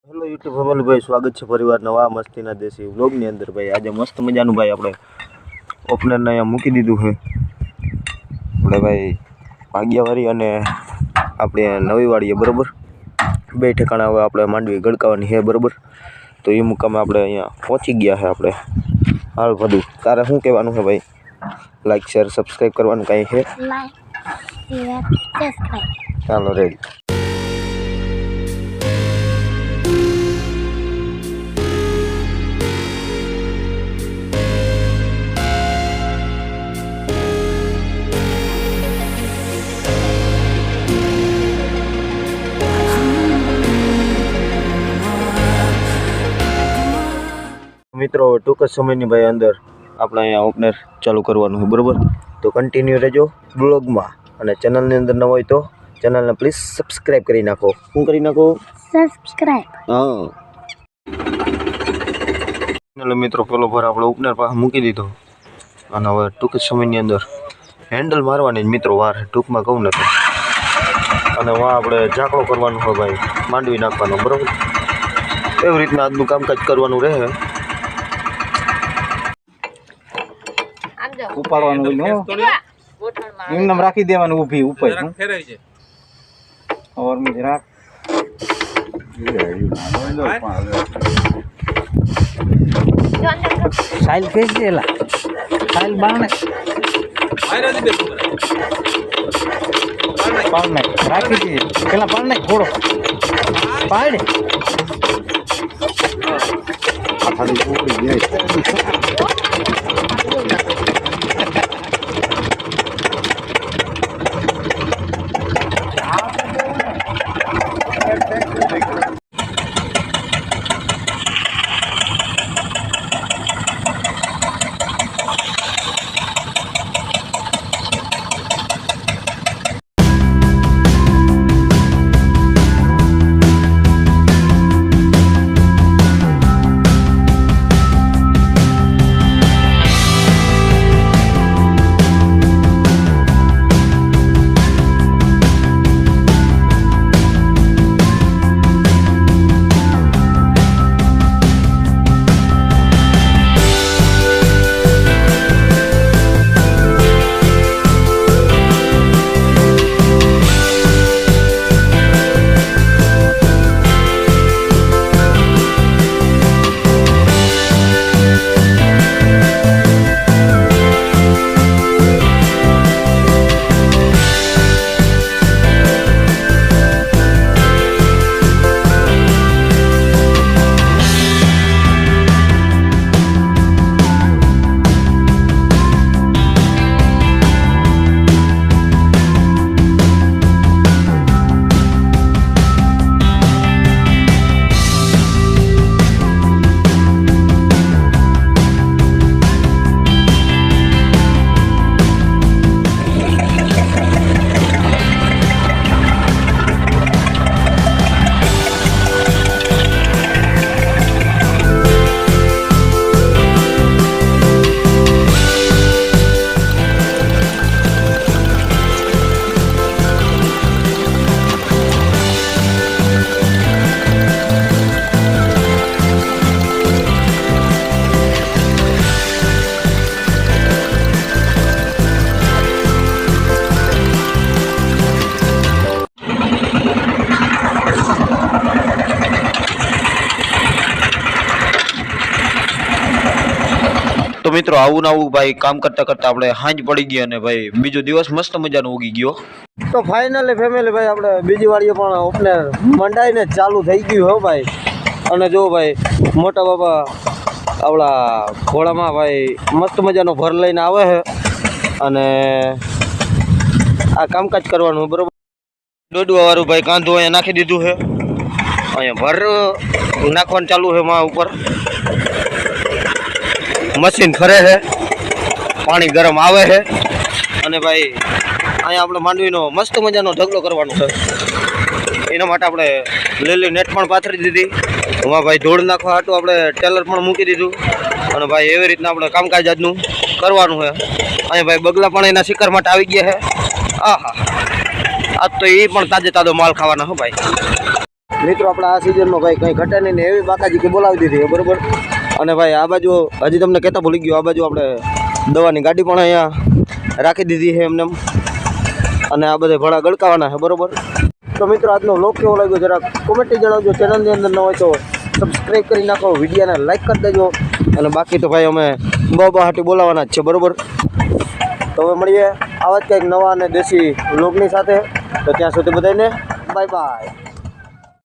Hello YouTube family भाई, स्वागत है परिवार नवा मस्तीना देसी व्लॉगनी अंदर। भाई आज मस्त मजानु भाई આપણે ઓપનરને અહીંયા મૂકી દીધું છે આપણે ભાઈ ભાગ્યાવાળી અને આપણે નવી વાડીએ બરોબર બે ઠેકાણા હવે આપણે માંડવી ગળકાવાની છે બરોબર। તો એ મુકામે આપણે અહીંયા પહોંચી ગયા છે આપણે હાલ બધું। તારે શું કહેવાનું છે ભાઈ? લાઈક શેર સબસ્ક્રાઇબ કરવાનું કાંઈ છે? લાઈક શેર સબસ્ક્રાઇબ ચાલો રેડી। मित्रों टूंक समय भाई अंदर अपने अँ ओपनर चालू करवानुं है बराबर। तो कंटिन्यू रहो ब्लॉग में और चैनल ने अंदर न हो तो चैनल ने प्लीज सब्सक्राइब करी नाखो। शू करी नाखो? सब्सक्राइब। हाँ मित्रों पेलो भर आप ओपनर पास मूकी दीधो और हवे टूंक समय अंदर हेन्डल मारवानी मित्रों वार है टूंक में कहूँ तो। और वहाँ अपने झाँकड़ो करवानुं है भाई मांडवी नाखवानो बराबर। एवी रीतना आजनुं कामकाज करवानुं रहे। उपाड़वानुं एमनेम राखी देवानुं ऊभी ऊपर और में जराक साइल फेस देला साइल बाणे पाड़ने राखी दीजिए पेला पाड़ने थोड़ो पाड़ खाली ऊपरी जाए। तो मित्रों आવું ને આવું ભાઈ કામ કરતા કરતા આપણે હાંજ પડી ગઈ અને ભાઈ બીજો દિવસ મસ્ત મજાનો ઉગી ગયો। તો ફાઇનલી ફેમિલી ભાઈ આપણે બીજી વાડીએ પણ ઓપનર મંડાઈને ચાલુ થઈ ગયું હો ભાઈ। અને જો ભાઈ મોટા બાબા આપણા ઘોડામાં ભાઈ મસ્ત મજાનો ભર લઈને આવે છે અને આ કામકાજ કરવાનું બરોબર। દોડવા વાળું ભાઈ કાંધો અહીંયા નાખી દીધું છે, અહીંયા ભર નાખવાનું ચાલુ છે માં ઉપર। मशीन फरे है, पानी गरम आवे है અને ભાઈ અહીંયા આપણે માંડવીનો મસ્ત મજાનો ઢગલો કરવાનો છે। એના માટે આપણે લીલી નેટ પણ પાથરી દીધી। એમાં ભાઈ ધૂળ નાખવા હાટું આપણે ટેલર પણ મૂકી દીધું અને ભાઈ એવી રીતના આપણે કામકાજ આજનું કરવાનું છે। અહીંયા ભાઈ બગલા પણ એના શિકાર માટે આવી ગયા છે। આહા, આજ તો એ પણ તાજે તાજો માલ ખાવાના હો ભાઈ। મિત્રો આપણે આ સિઝનમાં ભાઈ કંઈ ઘટે નહીં ને એવી બાકાજી કે બોલાવી દીધી છે બરોબર. અને ભાઈ આ બાજુ હજી તમને કહેતા ભૂલી ગયો, આ બાજુ આપણે દવાની ગાડી પણ અહીંયા રાખી દીધી છે એમને. અને આ બધા ભડા ગળકાવાના છે બરોબર. તો મિત્રો આજનો વ્લોગ કેવો લાગ્યો જરા કોમેન્ટથી જણાવજો. ચેનલની અંદર ન હોય તો સબસ્ક્રાઈબ કરી નાખો, વિડીયોને લાઈક કરી દેજો. અને બાકી તો ભાઈ અમે બહાટી બોલાવવાના જ છે બરોબર. તો હવે મળીએ આવા જ કંઈક નવા અને દેશી વ્લોગની સાથે. તો ત્યાં સુધી બધાને બાય બાય.